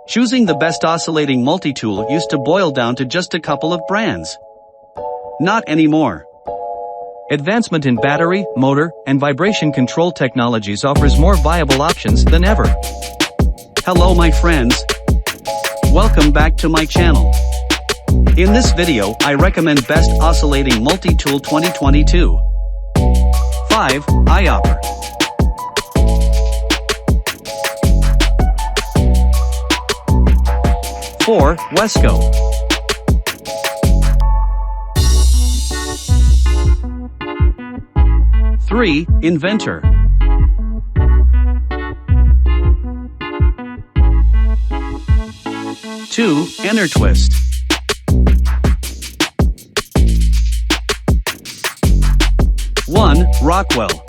Choosing the best oscillating multi-tool used to boil down to just a couple of brands. Not anymore. Advancement in battery, motor, and vibration control technologies offers more viable options than ever. Hello my friends. Welcome back to my channel. In this video, I recommend Best Oscillating Multi-Tool 2022. 5. IOPR. 4. Wesco. 3. Inventor. 2. Enertwist. 1. Rockwell.